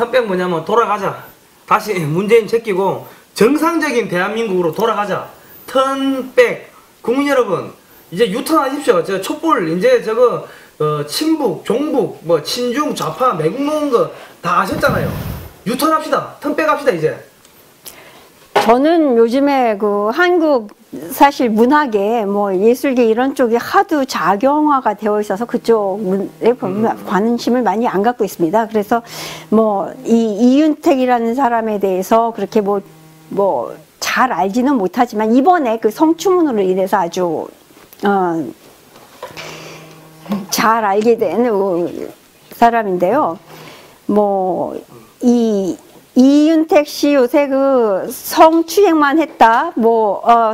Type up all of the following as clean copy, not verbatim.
턴백 뭐냐면 돌아가자. 다시 문재인 제끼고 정상적인 대한민국으로 돌아가자. 턴백. 국민 여러분, 이제 유턴하십시오. 저 촛불 이제 저거 친북, 종북, 뭐 친중, 좌파, 매국 놓은 거 다 아셨잖아요. 유턴합시다. 턴백합시다 이제. 저는 요즘에 그 한국 사실 문학에 뭐 예술계 이런 쪽이 하도 작용화가 되어 있어서 그쪽에 관심을 많이 안 갖고 있습니다. 그래서 뭐 이 이윤택이라는 사람에 대해서 그렇게 뭐 잘 알지는 못하지만 이번에 그 성추문으로 인해서 아주 잘 알게 된 사람인데요. 뭐 이윤택 씨 요새 그 성추행만 했다,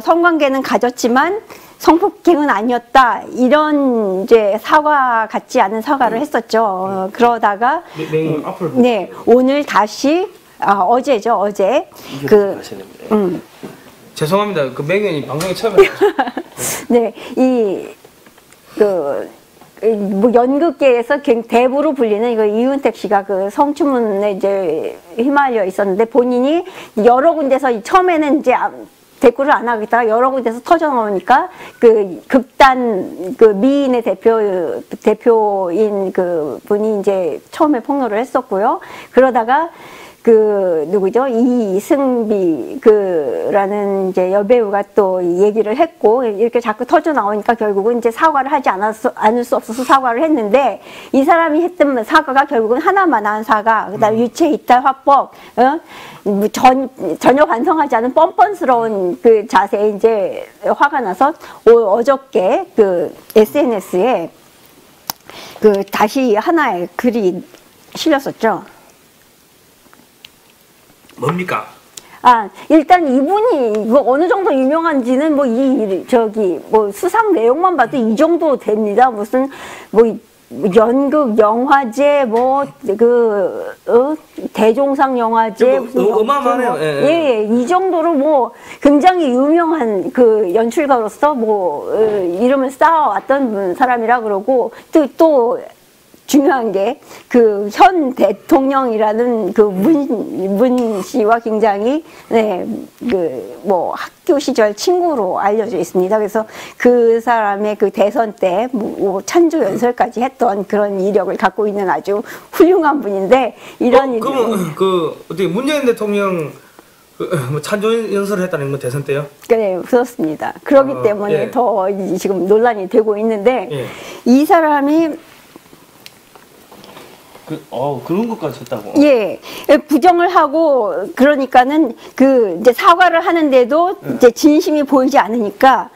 성관계는 가졌지만 성폭행은 아니었다, 이런 이제 사과 같지 않은 사과를 했었죠. 그러다가 네, 오늘 다시 어제죠, 어제 죄송합니다. 그 맹연이 방송에 처음에 네, 뭐 연극계에서 대부로 불리는 이거 이윤택 씨가 그 성추문에 이제 휘말려 있었는데 본인이 여러 군데서 처음에는 이제 대꾸를 안 하겠다가 여러 군데서 터져 나오니까 그 극단 그 미인의 대표인 그 분이 이제 처음에 폭로를 했었고요. 그러다가 그 누구죠? 이승비 라는 이제 여배우가 또 얘기를 했고, 이렇게 자꾸 터져 나오니까 결국은 이제 사과를 하지 않을 수 없어서 사과를 했는데, 이 사람이 했던 사과가 결국은 하나만한 사과, 그다음에 유체 이탈 화법, 전혀 반성하지 않은 뻔뻔스러운 그 자세에 이제 화가 나서 어저께 그 SNS에 그 다시 하나의 글이 실렸었죠. 뭡니까? 일단 이분이 뭐 어느 정도 유명한지는 뭐 수상 내용만 봐도 이 정도 됩니다. 무슨 연극, 영화제, 대종상 영화제, 무슨 어마어마하네요. 예, 이 정도로 뭐 굉장히 유명한 그 연출가로서 이름을 쌓아왔던 사람이라 그러고 또 중요한 게 그 현 대통령이라는 그 문 씨와 굉장히 학교 시절 친구로 알려져 있습니다. 그래서 그 사람의 그 대선 때 찬조 연설까지 했던 그런 이력을 갖고 있는 아주 훌륭한 분인데 이런 그러면 어떻게 문재인 대통령 찬조 연설을 했다는 건 대선 때요? 네, 그렇습니다. 그렇기 때문에 예. 더 지금 논란이 되고 있는데 예. 이 사람이 그런 것까지 했다고? 예, 부정을 하고 그러니까는 이제 사과를 하는데도 이제 진심이 보이지 않으니까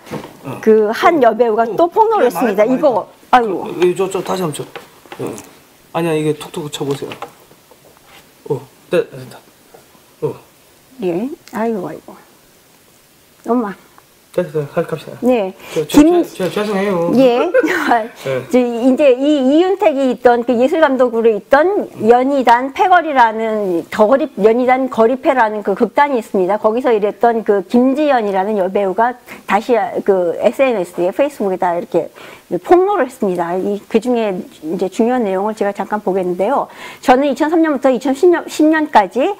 그 한 여배우가 또 폭로를 했습니다. 이거 아이고. 저 다시 한번 아니야, 이게 톡톡 쳐보세요. 됐다. 예, 아이고. 엄마. 됐어요. 갑시다. 네. 죄송해요. 예. 이제 이윤택이 있던 그 예술감독으로 있던 연희단 패거리라는 연희단 거리패라는 그 극단이 있습니다. 거기서 일했던 그 김지연이라는 여배우가 다시 그 SNS에 페이스북에다 이렇게 폭로를 했습니다. 그 중에 이제 중요한 내용을 제가 잠깐 보겠는데요. 저는 2003년부터 2010년까지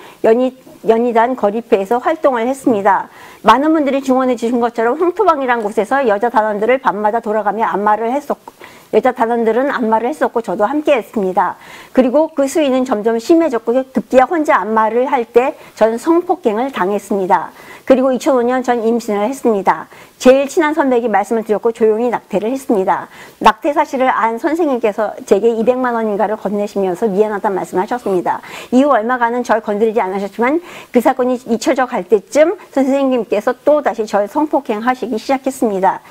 연희단 거리패에서 활동을 했습니다. 많은 분들이 증언해 주신 것처럼 흥투방이라는 곳에서 여자 단원들을 밤마다 돌아가며 안마를 했었고, 여자 단원들은 안마를 했었고 저도 함께 했습니다. 그리고 그 수위는 점점 심해졌고 급기야 혼자 안마를 할 때 전 성폭행을 당했습니다. 그리고 2005년 전 임신을 했습니다. 제일 친한 선배에게 말씀을 드렸고 조용히 낙태를 했습니다. 낙태 사실을 안 선생님께서 제게 200만 원인가를 건네시면서 미안하다는 말씀을 하셨습니다. 이후 얼마간은 절 건드리지 않으셨지만 그 사건이 잊혀져 갈 때쯤 선생님께서 또 다시 절 성폭행하시기 시작했습니다.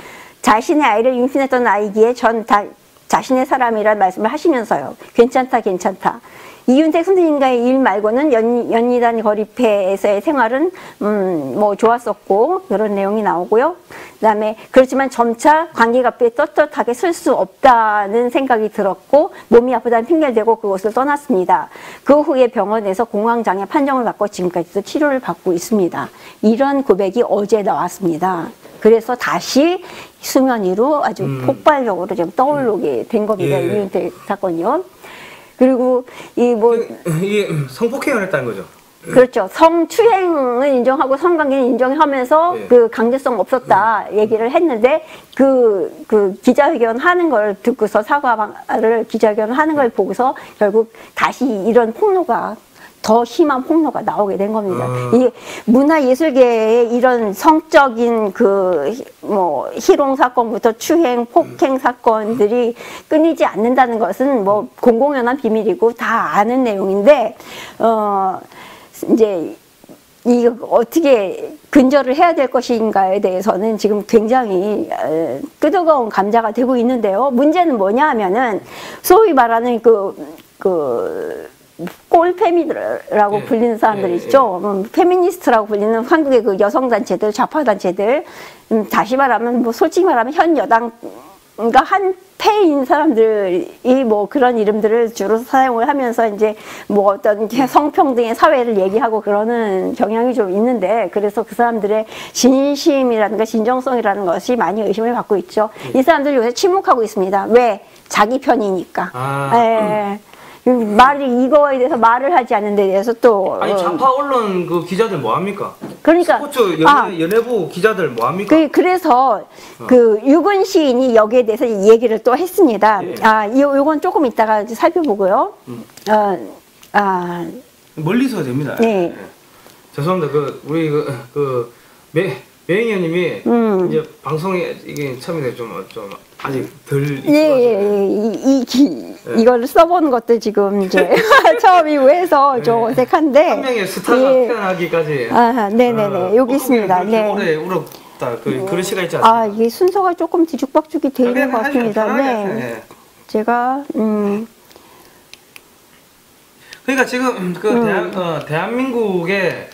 자신의 아이를 임신했던 아이기에 전 자신의 사람이란 말씀을 하시면서요. 괜찮다. 이윤택 선생님과의 일 말고는 연희단 거리패에서의 생활은 좋았었고 그런 내용이 나오고요. 그다음에 그렇지만 점차 관계가 떳떳하게 쓸 수 없다는 생각이 들었고 몸이 아프다는 핑계를 대고 그곳을 떠났습니다. 그 후에 병원에서 공황장애 판정을 받고 지금까지도 치료를 받고 있습니다. 이런 고백이 어제 나왔습니다. 그래서 다시 수면 위로 아주 폭발적으로 지금 떠오르게 된 겁니다. 이윤택 사건이요. 그리고 이 뭐 이게 성폭행을 했다는 거죠. 그렇죠. 성추행을 인정하고 성관계는 인정하면서 예. 그 강제성 없었다 얘기를 했는데 그 기자회견 하는 걸 듣고서 사과를 기자회견 하는 걸 보고서 결국 다시 이런 폭로가 더 심한 폭로가 나오게 된 겁니다. 이 문화예술계의 이런 성적인 그 뭐 희롱 사건부터 추행, 폭행 사건들이 끊이지 않는다는 것은 뭐 공공연한 비밀이고 다 아는 내용인데 이제 이거 어떻게 근절을 해야 될 것인가에 대해서는 지금 굉장히 뜨거운 감자가 되고 있는데요. 문제는 뭐냐 하면은 소위 말하는 꼴페미라고 예, 불리는 사람들 예, 있죠. 페미니스트라고 불리는 한국의 그 여성단체들, 좌파단체들, 다시 말하면, 뭐, 솔직히 말하면 현 여당과 한패인 사람들이 뭐 그런 이름들을 주로 사용을 하면서 이제 뭐 어떤 성평등의 사회를 얘기하고 그러는 경향이 좀 있는데, 그래서 그 사람들의 진심이라든가 진정성이라는 것이 많이 의심을 받고 있죠. 이 사람들 요새 침묵하고 있습니다. 왜? 자기 편이니까. 말이 이거에 대해서 말을 하지 않는 데 대해서 또 아니 좌파 언론 그 기자들 뭐 합니까? 그러니까 스포츠 연예부 기자들 뭐 합니까? 그래서 그 유근 시인이 여기에 대해서 얘기를 또 했습니다. 예. 요건 조금 이따가 살펴보고요. 멀리서 됩니다. 네. 예. 죄송합니다. 우리 매행위원님이 이제 방송에 이게 처음에 좀 아직 덜 이거를 써보는 것도 지금 이제 처음이고 해서 좀 어색한데 한 명의 스타가 태어나기까지 네네네 여기 있습니다. 네. 오래 울었다 그런 시가 있지 않습니까? 이게 순서가 조금 뒤죽박죽이 돼 있는 것 같습니다. 네. 제가 그러니까 지금 대한민국에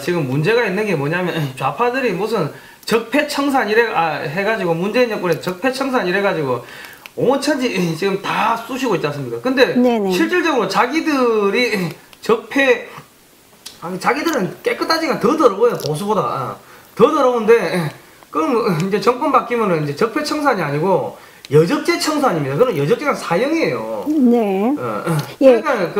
지금 문제가 있는 게 뭐냐면 좌파들이 무슨 적폐청산 해가지고 문재인 정권의 적폐청산 이래가지고 온천지 지금 다 쑤시고 있지 않습니까? 근데 네네. 실질적으로 자기들이 자기들은 깨끗하지가 더 더러워요. 보수보다 더 더러운데 그럼 이제 정권 바뀌면은 이제 적폐청산이 아니고 여적죄 청산입니다. 그럼 여적죄가 사형이에요. 네. 그러니까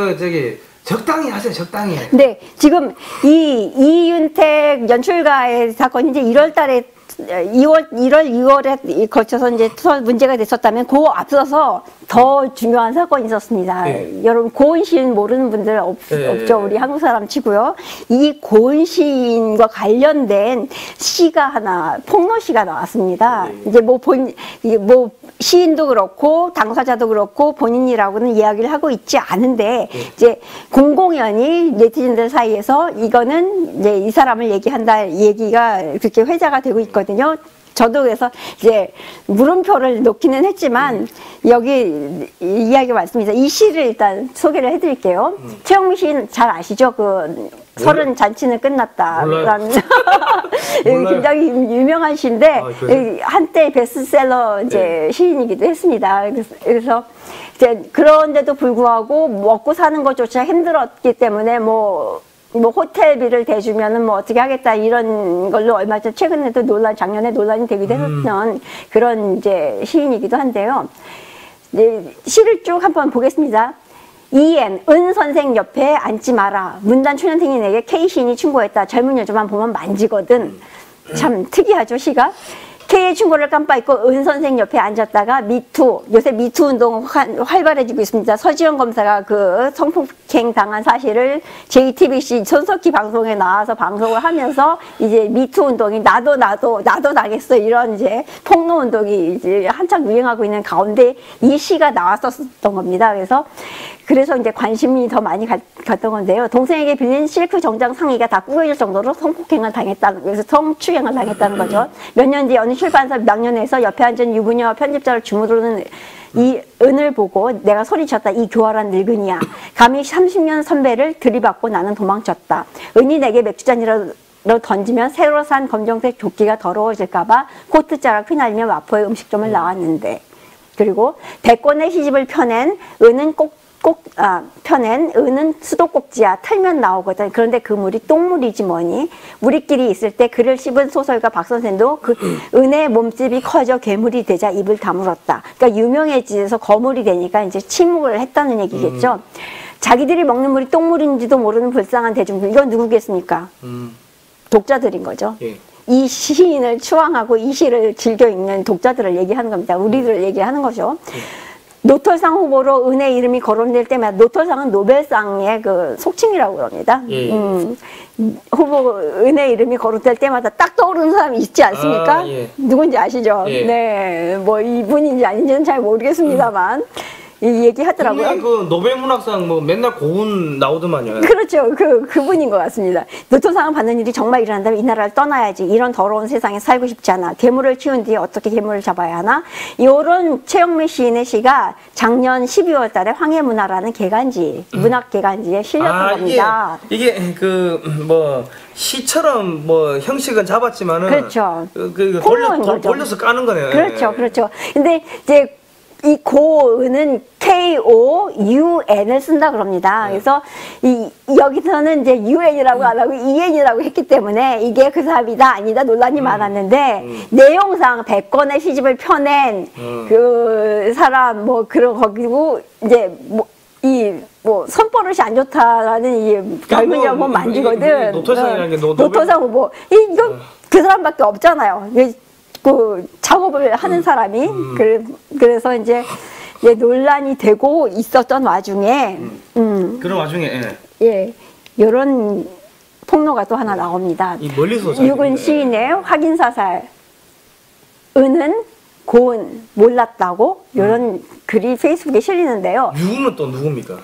적당히 하세요, 적당히. 네, 지금 이윤택 연출가의 사건이 이제 1월 달에 2월에 거쳐서 이제 문제가 됐었다면 그 앞서서 더 중요한 사건이 있었습니다. 네. 여러분 고은 시인 모르는 분들 없죠. 우리 한국 사람 치고요. 이 고은 시인과 관련된 시가 폭로 시가 나왔습니다. 네. 이제 시인도 그렇고 당사자도 그렇고 본인이라고는 이야기를 하고 있지 않은데 이제 공공연히 네티즌들 사이에서 이거는 이제 이 사람을 얘기한다 얘기가 그렇게 회자가 되고 있거든요. 저도 그래서 이제 물음표를 놓기는 했지만 여기 이야기 맞습니다. 이 시를 일단 소개를 해드릴게요. 최영미 시인 잘 아시죠? 서른 잔치는 끝났다라는 굉장히 유명한 시인데 한때 베스트셀러 이제 시인이기도 했습니다. 그래서 이제 그런데도 불구하고 먹고 사는 것조차 힘들었기 때문에 뭐 호텔비를 대주면은 뭐 어떻게 하겠다 이런 걸로 얼마 전 최근에도 작년에 논란이 되기도 했던 그런 이제 시인이기도 한데요. 이제 시를 쭉 한번 보겠습니다. EN 은 선생 옆에 앉지 마라. 문단 초년생인에게 K 시인이 충고했다. 젊은 여자만 보면 만지거든. 참 특이하죠, 시가. K의 충고를 깜빡 잊고 은 선생 옆에 앉았다가 요새 미투 운동 활발해지고 있습니다. 서지현 검사가 그 성폭행 당한 사실을 JTBC 손석희 방송에 나와서 방송을 하면서 이제 미투 운동이 나도 당했어 이런 이제 폭로 운동이 이제 한창 유행하고 있는 가운데 이 시가 나왔었던 겁니다. 그래서 이제 관심이 더 많이 갔던 건데요. 동생에게 빌린 실크 정장 상의가 다 구겨질 정도로 성추행을 당했다는 거죠. 몇 년 뒤 어느 출판사 명년에서 옆에 앉은 유부녀와 편집자를 주무르는 이 은을 보고 내가 소리쳤다. 이 교활한 늙은이야. 감히 30년 선배를 들이받고 나는 도망쳤다. 은이 내게 맥주잔이라도 던지면 새로 산 검정색 조끼가 더러워질까봐 코트자락 휘날리며 마포의 음식점을 나왔는데. 그리고 백권의 시집을 펴낸 은은 꼭 펴낸 은은 수도꼭지야 털면 나오거든. 그런데 그 물이 똥물이지 뭐니. 우리끼리 있을 때 글을 씹은 소설가 박 선생도 그 은의 몸집이 커져 괴물이 되자 입을 다물었다. 그러니까 유명해지면서 거물이 되니까 이제 침묵을 했다는 얘기겠죠. 자기들이 먹는 물이 똥물인지도 모르는 불쌍한 대중들. 이건 누구겠습니까? 독자들인 거죠. 예. 이 시인을 추앙하고 이 시를 즐겨 읽는 독자들을 얘기하는 겁니다. 우리들을 얘기하는 거죠. 노털상 후보로 은의 이름이 거론될 때마다, 노털상은 노벨상의 그 속칭이라고 그럽니다. 예. 후보 은의 이름이 거론될 때마다 딱 떠오르는 사람이 있지 않습니까? 아, 예. 누군지 아시죠? 예. 네, 뭐 이분인지 아닌지는 잘 모르겠습니다만 이 얘기 하더라고요. 국내 그 노벨 문학상 뭐 맨날 고운 나오더만요. 그렇죠. 그분인 것 같습니다. 노벨상을 받는 일이 정말 일어난다면 이 나라를 떠나야지. 이런 더러운 세상에 살고 싶지 않아. 괴물을 키운 뒤에 어떻게 괴물을 잡아야 하나? 이런 최영미 시인의 시가 작년 12월 달에 황해문화라는 개간지, 문학 개간지에 실렸던 겁니다. 이게 그 뭐 시처럼 뭐 형식은 잡았지만은 그렇죠. 돌려서 거죠. 까는 거네요. 그렇죠. 그렇죠. 근데 이제 이 고은은 KOUN을 쓴다 그럽니다. 그래서 여기서는 이제 UN이라고 안 하고 EN이라고 했기 때문에 이게 그 사람이다 아니다 논란이 많았는데 내용상 100권의 시집을 펴낸 그 사람 뭐 그런 거기고 이제 뭐 손버릇이 안 좋다라는 이 젊은 여본 만지거든. 노토상이라는 게 노토상 후보 이거 그 사람밖에 없잖아요. 그 작업을 하는 사람이 그래서 이제 논란이 되고 있었던 와중에 그런 와중에 이런 폭로가 또 하나 나옵니다. 이 멀리서 유근 시인의 확인 사살 은은 고은 몰랐다고 이런 글이 페이스북에 실리는데요. 유근은 또 누굽니까?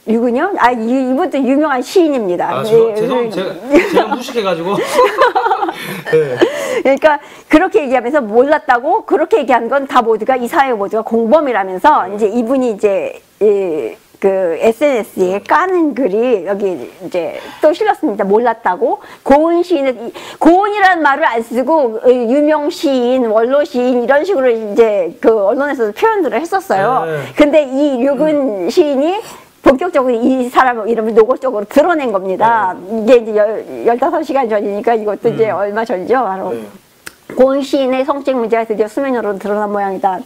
유근요? 이분도 유명한 시인입니다. 죄송합니다. 제가 무식해가지고. 네. 그러니까 그렇게 얘기하면서 몰랐다고 그렇게 얘기한 건 다 모두가 이 사회 모두가 공범이라면서 이제 이분이 이제 그 SNS에 까는 글이 여기 이제 또 실렸습니다. 몰랐다고 고은 시인은 고은이라는 말을 안 쓰고 유명 시인, 원로 시인 이런 식으로 이제 그 언론에서도 표현들을 했었어요. 근데 이 유근 시인이 본격적으로 이 사람 이름을 노골적으로 드러낸 겁니다. 이게 이제 15시간 전이니까 이것도 이제 얼마 전이죠. 바로 고은 시인의 성적 문제가 드디어 수면으로 드러난 모양이다.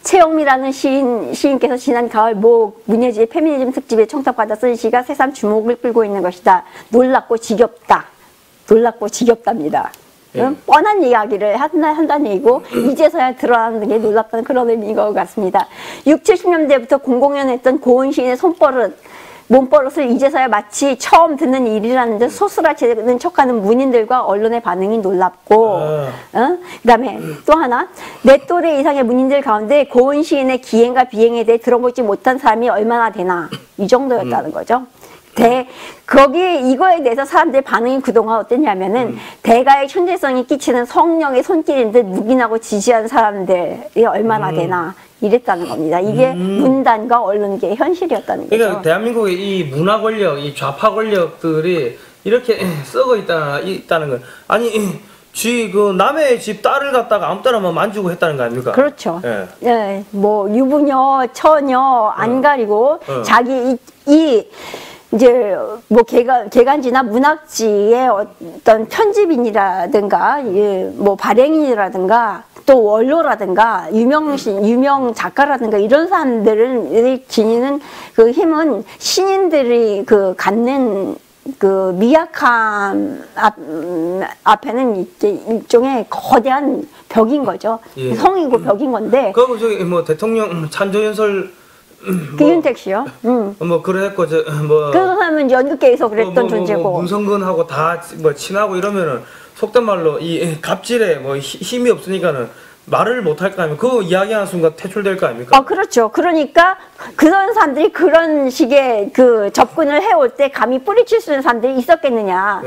최영미라는 시인께서 지난 가을 모 문예지의 페미니즘 특집에 청탁받아 쓴 시가 새삼 주목을 끌고 있는 것이다. 놀랍고 지겹다. 놀랍고 지겹답니다. 뻔한 이야기를 한다는 얘기고 이제서야 드러나는 게 놀랍다는 그런 의미인 것 같습니다. 60, 70년대부터 공공연했던 고은 시인의 몸버릇을 이제서야 마치 처음 듣는 일이라는 듯 소스라치는 척하는 문인들과 언론의 반응이 놀랍고 그다음에 또 하나 내 또래 이상의 문인들 가운데 고은 시인의 기행과 비행에 대해 들어보지 못한 사람이 얼마나 되나 이 정도였다는 거죠. 거기에 이거에 대해서 사람들의 반응이 그동안 어땠냐면은 대가의 천재성이 끼치는 성령의 손길인 듯 묵인하고 지지하는 사람들이 얼마나 되나 이랬다는 겁니다. 이게 문단과 언론계의 현실이었다는 거죠. 그러니까 대한민국의 이 문화 권력, 이 좌파 권력들이 이렇게 썩어 있다는 건 아니 그 남의 집 딸을 갖다가 아무 때나 만지고 했다는 거 아닙니까? 그렇죠. 뭐 유부녀, 처녀 안 가리고 자기 이제 뭐 개간지나 문학지의 어떤 편집인이라든가 뭐 발행인이라든가 또 원로라든가 유명 작가라든가 이런 사람들은 지니는 그 힘은 신인들이 그 갖는 그 미약함 앞에는 이제 일종의 거대한 벽인 거죠. 성이고 벽인 건데. 그거 저기 뭐 대통령 찬조연설 김윤택 씨요. 뭐 그랬고 그 사람은 연극계에서 그랬던 존재고. 문성근하고 다 뭐 친하고 이러면은 속된 말로 이 갑질에 뭐 힘이 없으니까는 말을 못 할 거 아닙니까? 그 이야기하는 순간 퇴출될 거 아닙니까? 그렇죠. 그러니까 그런 사람들이 그런 식의 그 접근을 해올 때 감히 뿌리칠 수 있는 사람들이 있었겠느냐?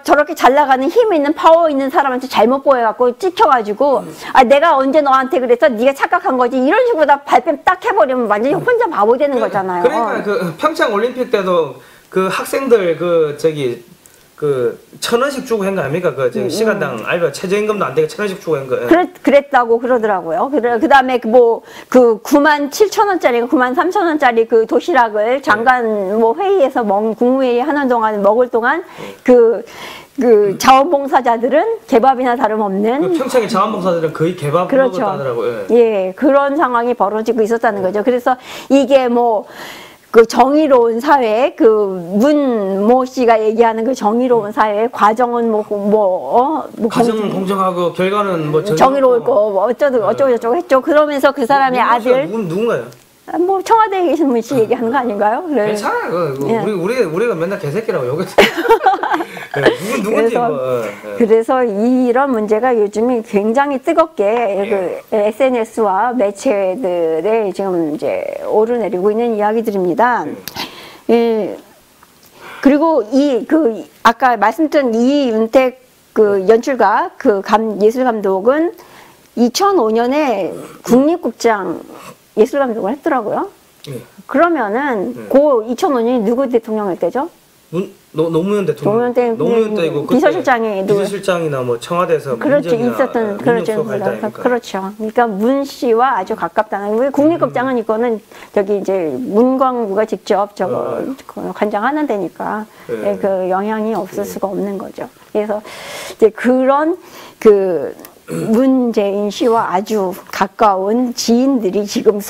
저렇게 잘 나가는 힘 있는 파워 있는 사람한테 잘못 보여갖고 찍혀가지고 내가 언제 너한테 그래서 네가 착각한 거지 이런 식으로 다 발뺌 딱 해버리면 완전히 혼자 바보 되는 거잖아요. 그러니까 그 평창 올림픽 때도 그 학생들 그 저기 그 1,000원씩 주고 한 거 아닙니까? 그 지금 시간당 알바 최저임금도 안 되게 1,000원씩 주고 한 거. 그랬다고 그러더라고요. 그다음에 그 97,000원짜리, 93,000원짜리 그 도시락을 장관 뭐 회의에서 국무회의 하는 동안 먹을 동안 그 자원봉사자들은 개밥이나 다름없는 그 평창의 자원봉사자들은 거의 개밥 그렇죠. 먹었다더라고요. 예, 그런 상황이 벌어지고 있었다는 거죠. 그래서 이게 뭐 그 정의로운 사회, 그 문모 씨가 얘기하는 그 정의로운 사회, 과정은 과정은 공정하고 결과는 뭐 정의로울 거, 뭐 어쩌고 저쩌고 했죠. 그러면서 그 사람의 아들, 누군가요? 뭐 청와대에 계신 문 씨 얘기하는 거 아닌가요? 그래. 괜찮아요. 예. 우리가 맨날 개새끼라고 욕했어. 누군지 뭐. 그래서 이런 문제가 요즘에 굉장히 뜨겁게 그 SNS와 매체들에 지금 이제 오르내리고 있는 이야기들입니다. 예. 그리고 아까 말씀드린 이윤택 그 연출가 그 예술 감독은 2005년에 국립국장 예술 감독을 했더라고요. 그러면은 고 2005년이 누구 대통령일 때죠? 노무현 대통령. 노무현 때이고 비서실장이나 뭐 청와대에서 그렇죠. 있었던 그렇죠. 그렇죠. 그러니까 문 씨와 아주 가깝다는. 국립극장은 이거는 저기 이제 문광부가 직접 저거 관장하는 데니까 그 영향이 없을 수가 없는 거죠. 그래서 이제 그런 문재인 씨와 아주 가까운 지인들이 지금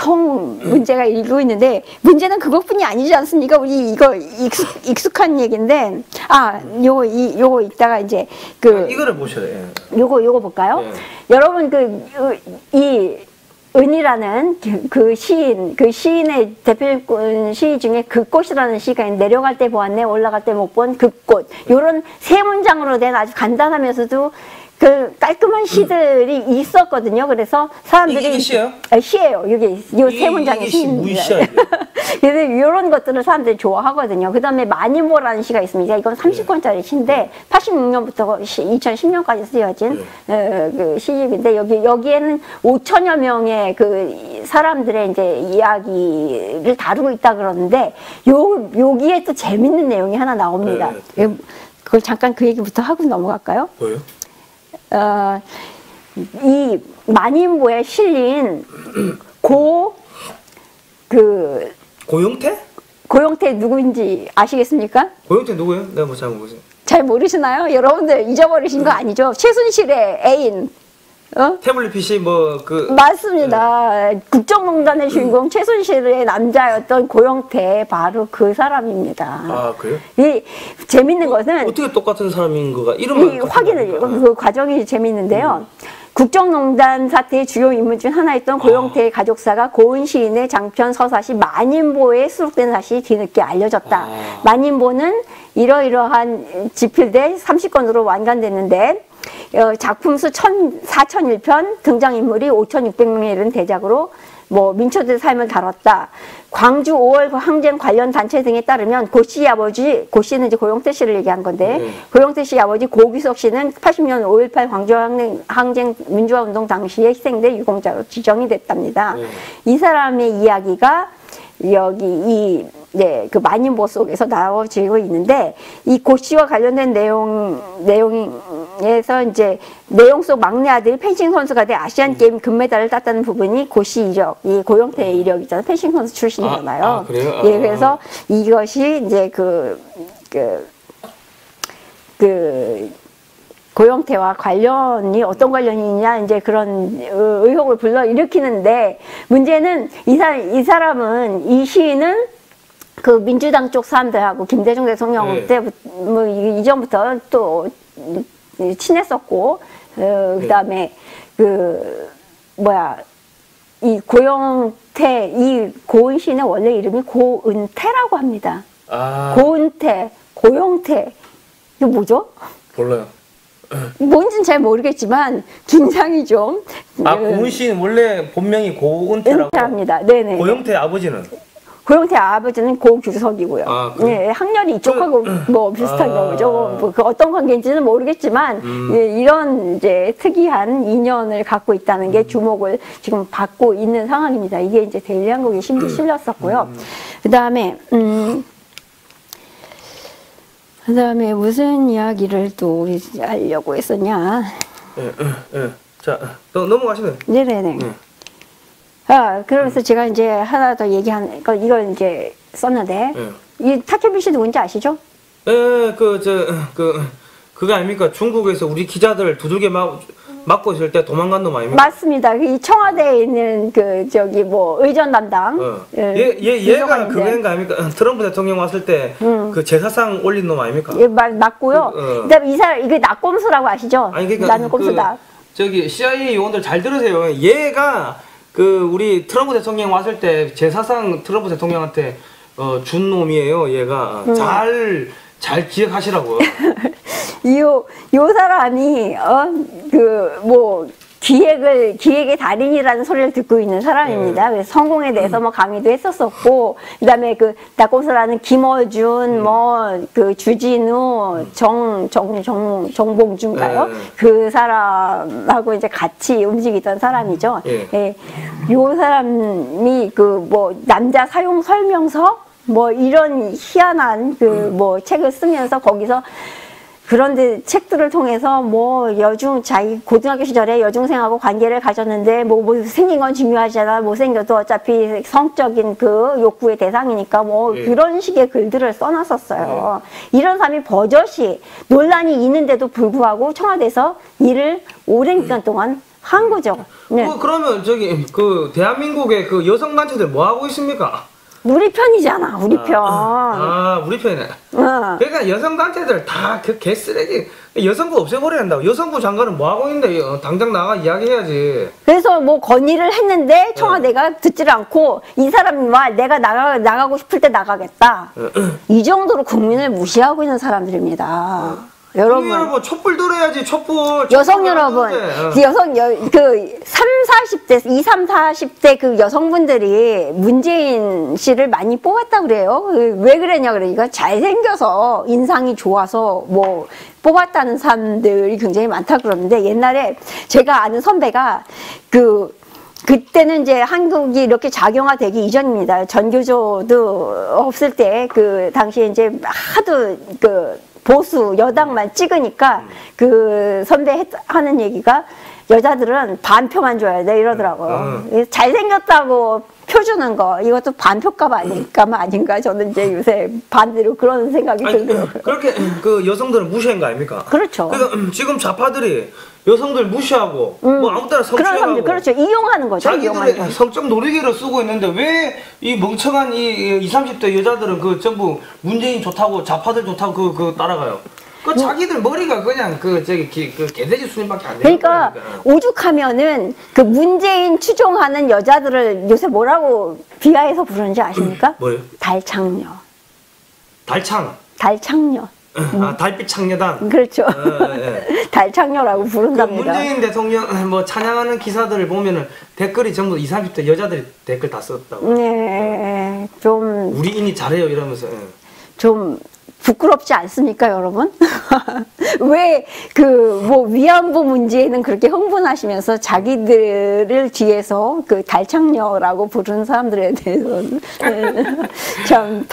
문제가 일고 있는데, 문제는 그것뿐이 아니지 않습니까? 우리 이거 익숙한 얘기인데, 요거 이따가 이제 이거를 보셔야 돼요. 요거 볼까요? 여러분 이 은이라는 그 시인의 대표적인 시 중에 그 꽃이라는 시가 있는데, 내려갈 때 보았네, 올라갈 때 못 본 그 꽃. 요런 세 문장으로 된 아주 간단하면서도 그 깔끔한 시들이 있었거든요. 그래서 사람들이 이게 시예요? 시예요. 요 세 문장의 시입니다. 그래서 이런 것들을 사람들이 좋아하거든요. 그 다음에 마님보라는 시가 있습니다. 이건 30권짜리 시인데 86년부터 2010년까지 쓰여진 그 시집인데, 여기에는 5천여 명의 그 사람들의 이제 이야기를 다루고 있다 그러는데, 여기에 또 재밌는 내용이 하나 나옵니다. 그걸 잠깐 그 얘기부터 하고 넘어갈까요? 뭐요? 이 만인보에 실린 고용태? 고용태 누구인지 아시겠습니까? 고용태 누구예요? 내가 뭐 잘 모르겠어요. 잘 모르시나요? 여러분들 잊어버리신 거 아니죠? 최순실의 애인. 태블릿 PC 맞습니다. 국정농단의 주인공 최순실의 남자였던 고용태, 바로 그 사람입니다. 아, 그래요? 이 재밌는 것은 어떻게 똑같은 사람인 거가 이름만 그 과정이 재밌는데요. 국정농단 사태의 주요 인물 중 하나였던 고용태의 가족사가 고은 시인의 장편 서사시 만인보에 수록된 사실이 뒤늦게 알려졌다. 만인보는 이러이러한 집필돼 30권으로 완간됐는데, 작품 수 4,001편, 등장인물이 5,600명에 이른 대작으로 민초들 삶을 다뤘다. 광주 5월 항쟁 관련 단체 등에 따르면 고 씨 아버지, 고 씨는 이제 고용태 씨를 얘기한 건데, 고용태 씨 아버지 고규석 씨는 80년 5.18 광주 항쟁 민주화운동 당시에 희생된 유공자로 지정이 됐답니다. 이 사람의 이야기가 여기 그 만인보 속에서 나와지고 있는데, 이 고 씨와 관련된 내용에서 이제 내용 속 막내 아들이 펜싱 선수가 돼 아시안 게임 금메달을 땄다는 부분이 고 씨 이력, 이 고용태의 이력이잖아요. 펜싱 선수 출신이잖아요. 그래요? 예, 그래서 이것이 이제 고용태와 관련이 어떤 관련이 있냐, 이제 그런 의혹을 불러일으키는데, 문제는 이 사람은, 이 시인은 그 민주당 쪽 사람들하고 김대중 대통령 때부터, 이전부터 또 친했었고, 그 다음에 이 고용태, 이 고은 시인의 원래 이름이 고은태라고 합니다. 고은태, 고용태. 이거 뭐죠? 몰라요. 뭔지는 잘 모르겠지만 굉장히 좀. 고은 씨는 원래 본명이 고은태라고. 은태랍니다. 네네. 고용태 아버지는? 고용태 아버지는 고규석이고요. 네, 학렬이 이쪽하고 비슷한 거죠. 그 어떤 관계인지는 모르겠지만, 이런 이제 특이한 인연을 갖고 있다는 게 주목을 지금 받고 있는 상황입니다. 이게 이제 데일리 한국에 실렸었고요. 그 다음에 그다음에 무슨 이야기를 또 하려고 했었냐? 예. 자, 넘어가시네. 네네네. 그러면서 제가 이제 하나 더 얘기한 거 이걸 이제 썼는데 이 타케미 씨 누군지 아시죠? 예, 그거 아닙니까? 중국에서 우리 기자들 두들겨 맞고 있을 때 도망간 놈 아닙니까? 맞습니다. 이 청와대에 있는 그 저기 뭐 의전 담당. 얘가 그거인가 아닙니까? 트럼프 대통령 왔을 때 그 제사상 올린 놈 아닙니까? 예, 맞고요. 그다음에 이 사람 이게 낙곰수라고 아시죠? 아니 그러니까 나는 꼼수다. 저기 CIA 요원들 잘 들으세요. 얘가 그 우리 트럼프 대통령 왔을 때 제사상 트럼프 대통령한테 준 놈이에요. 얘가 잘 기억하시라고요. 요 사람이 그 뭐 기획의 달인이라는 소리를 듣고 있는 사람입니다. 그래서 성공에 대해서 뭐 강의도 했었었고, 그다음에 그 낙곰수라는 김어준, 뭐 그 주진우, 정봉주인가요? 그 사람하고 이제 같이 움직이던 사람이죠. 요 사람이 그 뭐 남자 사용 설명서 뭐 이런 희한한 그 뭐 책을 쓰면서 거기서 그런데 책들을 통해서 뭐 자기 고등학교 시절에 여중생하고 관계를 가졌는데 뭐 생긴 건 중요하잖아. 못생겨도 어차피 성적인 그 욕구의 대상이니까 뭐 그런 식의 글들을 써놨었어요. 이런 사람이 버젓이 논란이 있는데도 불구하고 청와대에서 일을 오랜 기간 동안 한 거죠. 네. 그러면 저기 그 대한민국의 그 여성 단체들 뭐 하고 있습니까? 우리 편이잖아, 우리 편. 우리 편이네. 그러니까 여성 단체들 다 개쓰레기. 여성부 없애버려야 한다고. 여성부 장관은 뭐 하고 있는데 당장 나가 이야기해야지. 그래서 뭐 건의를 했는데 청와대가 듣지를 않고 이 사람이 내가 나가고 싶을 때 나가겠다. 이 정도로 국민을 무시하고 있는 사람들입니다. 여러분, 촛불 들어야지, 촛불. 여성 여러분, 그 20, 40대 그 여성분들이 문재인 씨를 많이 뽑았다고 그래요. 왜 그러냐 그러니까 잘생겨서 인상이 좋아서 뭐 뽑았다는 사람들이 굉장히 많다 그러는데, 옛날에 제가 아는 선배가 그때는 이제 한국이 이렇게 작용화되기 이전입니다. 전교조도 없을 때 그 당시에 이제 하도 보수 여당만 찍으니까 그 선배 하는 얘기가 여자들은 반표만 줘야 돼 이러더라고요. 잘생겼다고 표 주는 거 이것도 반표값 아닌가 저는 이제 요새 반대로 그런 생각이 들더라고요. 그렇게 그 여성들은 무시한 거 아닙니까? 그렇죠. 그러니까 지금 좌파들이 여성들 무시하고 뭐 아무 때나 성추행하고 그렇죠. 이용하는 거죠. 자기들의 성적 놀이기를 쓰고 있는데 왜 이 멍청한 이 20, 30대 여자들은 그 전부 문재인 좋다고 좌파들 좋다고 그 따라가요. 그 자기들 머리가 그냥 그 개돼지 수준밖에 안 되는 그러니까 오죽하면은 그 문재인 추종하는 여자들을 요새 뭐라고 비하해서 부르는지 아십니까? 뭐요? 달창녀. 달창녀. 달빛 창녀단. 그렇죠. 달창녀라고 부른답니다. 문재인 대통령 뭐 찬양하는 기사들을 보면은 댓글이 전부 20, 30대 여자들이 댓글 다 썼다고. 네, 좀 우리 인이 잘해요 이러면서. 좀 부끄럽지 않습니까, 여러분? 왜 뭐 위안부 문제에는 그렇게 흥분하시면서 자기들을 뒤에서 그 달창녀라고 부르는 사람들에 대해서는 참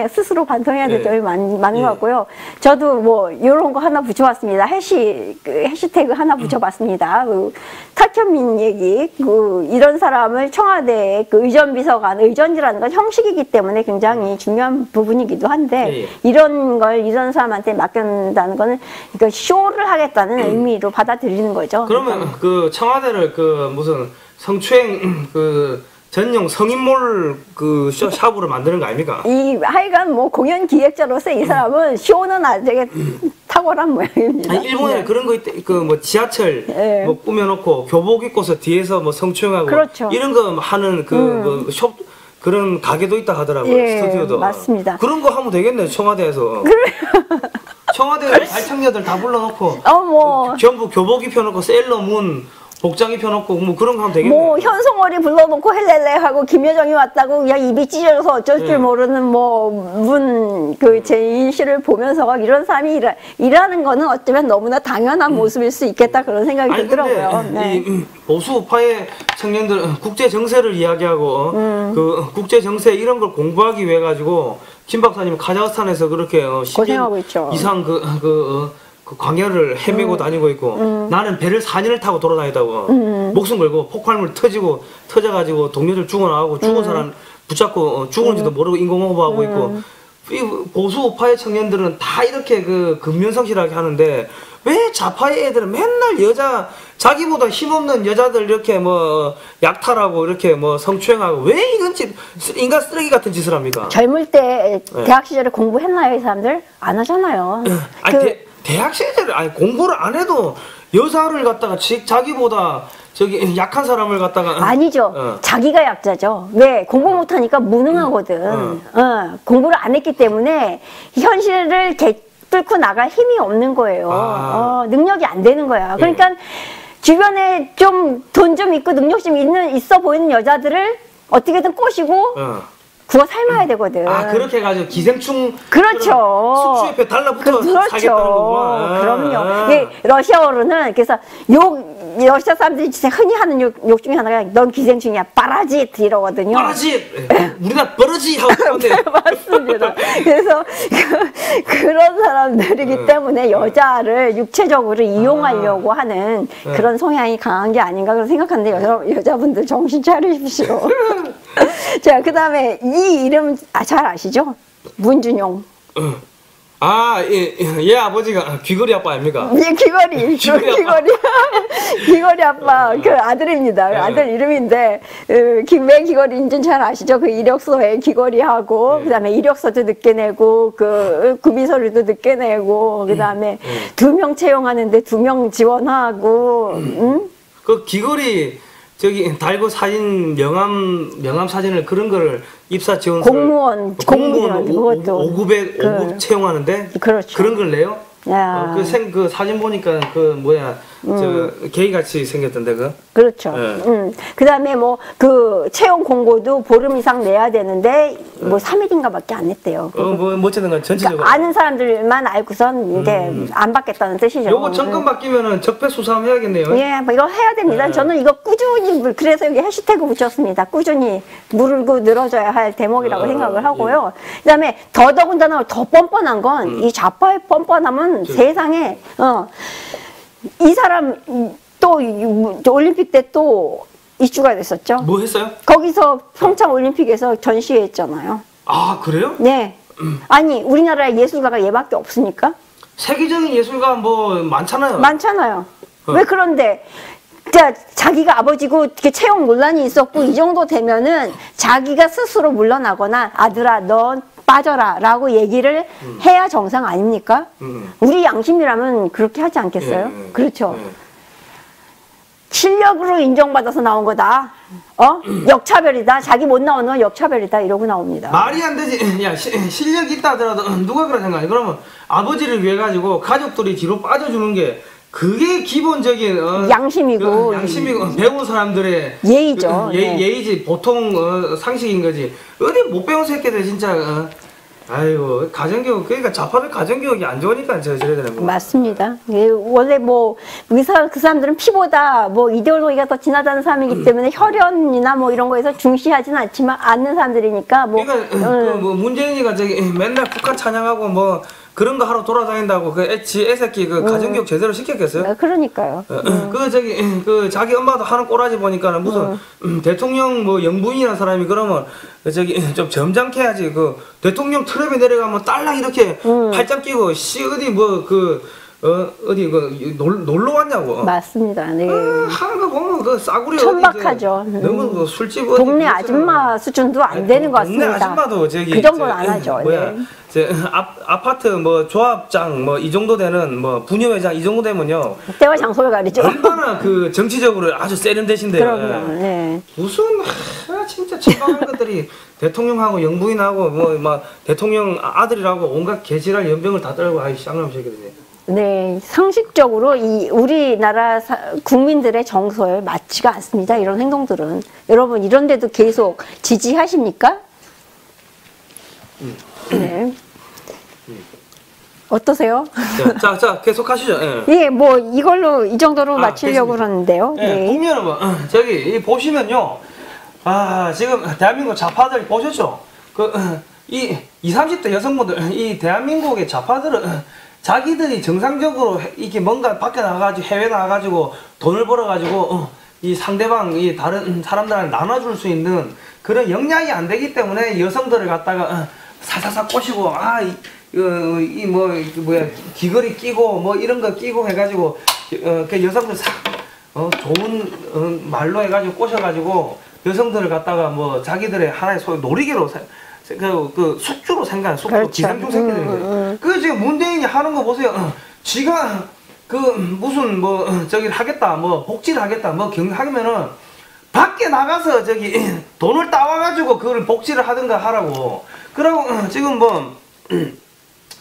스스로 반성해야 될 점이 많은 것 같고요. 저도 뭐 이런 거 하나 붙여봤습니다. 해시태그 하나 붙여봤습니다. 탁현민 얘기, 이런 사람을 청와대 의전이라는 건 형식이기 때문에 굉장히 중요한 부분이기도 한데 이런 사람한테 맡긴다는 거는 쇼를 하겠다는 의미로 받아들이는 거죠. 그러면 그 청와대를 무슨 성추행 전용 성인몰 샵으로 만드는 거 아닙니까? 하여간 뭐 공연 기획자로서 이 사람은 쇼는 되게 탁월한 모양입니다. 일본에 그런 거 있대. 뭐 지하철 뭐 꾸며놓고 교복 입고서 뒤에서 뭐 성추행하고 그렇죠. 이런 거 하는 숍 그런 가게도 있다 하더라고요. 스튜디오도. 맞습니다. 그런 거 하면 되겠네 청와대에서. 청와대 발창녀들 다 불러놓고 전부 교복 입혀놓고 세일러문 복장 입혀놓고 뭐 그런 거 하면 되겠네. 뭐 현송월이 불러놓고 헬렐레 하고 김여정이 왔다고 그냥 입이 찢어져서 어쩔 줄 모르는 제인 씨를 보면서 이런 사람이 일하는 거는 어쩌면 너무나 당연한 모습일 수 있겠다 그런 생각이 들더라고요. 이 보수 우파의 청년들 국제 정세를 이야기하고 그 국제 정세 이런 걸 공부하기 위해 가지고 진 박사님 카자흐스탄에서 그렇게 10년 고생하고 있죠. 이상 그 광야를 헤매고 다니고 있고 나는 배를 4년을 타고 돌아다니다고 목숨 걸고 폭발물 터져가지고 동료들 죽어나가고 죽은 사람 붙잡고 죽은지도 모르고 인공호흡하고 있고 이 보수 우파의 청년들은 다 이렇게 그 근면성실하게 하는데 왜 좌파의 애들은 맨날 자기보다 힘없는 여자들 이렇게 뭐 약탈하고 이렇게 뭐 성추행하고 왜 이런 인간 쓰레기 같은 짓을 합니까? 젊을 때 대학 시절에 공부했나요, 이 사람들? 안 하잖아요. 아니, 대학 시절에 아니 공부를 안 해도 여자를 갖다가 자기보다 저기 약한 사람을 갖다가 아니죠. 자기가 약자죠. 왜? 공부 못하니까 무능하거든. 공부를 안 했기 때문에 현실을 뚫고 나갈 힘이 없는 거예요. 능력이 안 되는 거야. 그러니까 주변에 좀 돈 좀 있고 능력 좀 있어 보이는 여자들을 어떻게든 꼬시고 구워 삶아야 되거든. 그렇게 해가지고 기생충 그렇죠. 숙주에 달라붙어 그렇죠. 살겠다는 거구나. 그럼요. 이게 러시아어로는 그래서 러시아 사람들이 진짜 흔히 하는 욕 중에 하나가 넌 기생충이야. 빠라짓 이러거든요. 빠라짓! 우리나라 버러지 하고 그러는데. 맞습니다. 그래서 그런 사람들이기 때문에 여자를 육체적으로 이용하려고 하는 그런 성향이 강한 게 아닌가 그런 생각하는데 여자분들 정신 차리십시오. 자, 그 다음에 이 이름 잘 아시죠? 문준용. 얘 아버지가 귀걸이 아빠 아닙니까? 예, 귀걸이 아빠 그 아들입니다. 아들 이름인데 왜 귀걸이인지는 잘 아시죠? 그 이력서에 귀걸이하고 그다음에 이력서도 늦게 내고 그 구비서류도 늦게 내고 그다음에 2명 채용하는데 2명 지원하고 그 귀걸이 저기 달고 사진 명함 사진을 그런 거를 입사 지원 공무원 그것도 5급 채용하는데 그렇죠. 그런 걸 내요? 야. 그 사진 보니까 저 게이 같이 생겼던데 그렇죠. 그다음에 뭐 그 채용 공고도 보름 이상 내야 되는데 뭐 3일인가밖에 안 냈대요. 어쨌든 간 전체적으로 그러니까 아는 사람들만 알고선 이제 안 받겠다는 뜻이죠. 요거 정권 바뀌면은 적폐 수사함 해야겠네요. 예, 뭐 이거 해야 됩니다. 저는 이거 꾸준히 그래서 여기 해시태그 붙였습니다. 꾸준히 물고 늘어져야 할 대목이라고 생각을 하고요. 그다음에 더더군다나 더 뻔뻔한 건 이 좌파의 뻔뻔함은 세상에 이 사람 또 올림픽 때 또 이슈가 됐었죠. 뭐 했어요? 거기서 평창 올림픽에서 전시회했잖아요. 아 그래요? 네. 아니 우리나라에 예술가가 얘밖에 없으니까. 세계적인 예술가 뭐 많잖아요. 많잖아요. 왜 그런데 자기가 아버지고 이렇게 채용 논란이 있었고 이 정도 되면은 자기가 스스로 물러나거나 아들아 넌 빠져라 라고 얘기를 해야 정상 아닙니까? 우리 양심이라면 그렇게 하지 않겠어요? 그렇죠. 실력으로 인정받아서 나온 거다. 역차별이다. 자기 못 나오는 건 역차별이다. 이러고 나옵니다. 말이 안 되지. 야, 실력 있다 하더라도 누가 그런 생각해? 그러면 아버지를 위해 가지고 가족들이 뒤로 빠져주는 게 그게 기본적인 양심이고 양심이고 배운 사람들의 예의죠. 예의지 보통 상식인 거지. 어디 못 배운 새끼들 진짜 아이고 가정교육 그러니까 좌파들 가정교육이 안 좋으니까 저래 되는 거. 맞습니다. 원래 뭐 그 사람들은 피보다 뭐 이데올로기가 더 진하다는 사람이기 때문에 혈연이나 뭐 이런 거에서 중시하지는 않는 사람들이니까 뭐. 그러니까 뭐 문재인이가 저기 맨날 북한 찬양하고 뭐 그런 거 하러 돌아다닌다고 그 애새끼 그 가정교육 제대로 시켰겠어요? 그러니까요. 그 자기 엄마도 하는 꼬라지 보니까는 무슨 대통령 뭐 영부인이라는 사람이 그러면 좀 점잖게 해야지. 그 대통령 트랩에 내려가면 딸랑 이렇게 팔짱 끼고 어디 뭐 어디 놀러 왔냐고. 맞습니다. 네. 하는 거 보면 그 싸구려 천박하죠. 너무 그 술집 동네 아줌마 수준도 안 되는 것 같습니다. 동네 아줌마도 그 정도는 안 하죠. 아파트 뭐 조합장 뭐 이 정도 되는 뭐 부녀회장 이 정도 되면요. 때와 장소를 가리죠. 얼마나 그 정치적으로 아주 세련되신데요. 그럼요. 네. 무슨 진짜 천박한 것들이 대통령하고 영부인하고 뭐 막 대통령 아들이라고 온갖 개지랄 연병을 다 떨고 아이 쌍놈 새끼들이. 네, 상식적으로 이 우리나라 국민들의 정서에 맞지가 않습니다. 이런 행동들은. 여러분 이런데도 계속 지지하십니까? 네. 어떠세요? 자 계속 하시죠. 예, 뭐 이걸로 이 정도로 마치려고 그러는데요. 네. 국민 여러분, 저기 보시면요. 지금 대한민국 좌파들 보셨죠? 이 20, 30대 여성분들, 이 대한민국의 좌파들은 자기들이 정상적으로 이게 뭔가 밖에 나가가지고 해외 나가가지고 돈을 벌어가지고 이 상대방 이 다른 사람들한테 나눠줄 수 있는 그런 역량이 안 되기 때문에 여성들을 갖다가 사사사 꼬시고 이 뭐야 귀걸이 끼고 뭐 이런 거 끼고 해가지고 그 여성들 좋은 말로 해가지고 꼬셔가지고 여성들을 갖다가 뭐 자기들의 하나의 소위 놀이개로 그 숙주로 생각하는 숙주 그렇죠. 기생충 새끼들인 거예요. 그 지금 문재인이 하는 거 보세요. 지가 그 무슨 뭐 저기 하겠다 뭐 복지를 하겠다 뭐 하면은 밖에 나가서 저기 돈을 따와가지고 그걸 복지를 하든가 하라고. 그러고 지금 뭐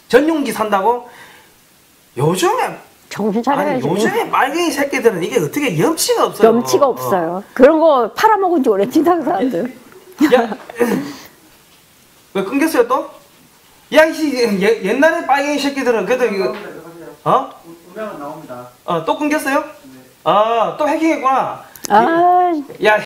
전용기 산다고 요즘에 정신 아니 차려야지. 요즘에 빨갱이 새끼들은 이게 어떻게 염치가 없어요. 염치가 없어요. 그런 거 팔아먹은 지 오래 진상 사람들. 야, 왜 끊겼어요 또? 야, 옛날에 빨갱이 새끼들은 그래도 이거 분명은 나옵니다. 또 끊겼어요? 또 해킹했구나. 아. 야.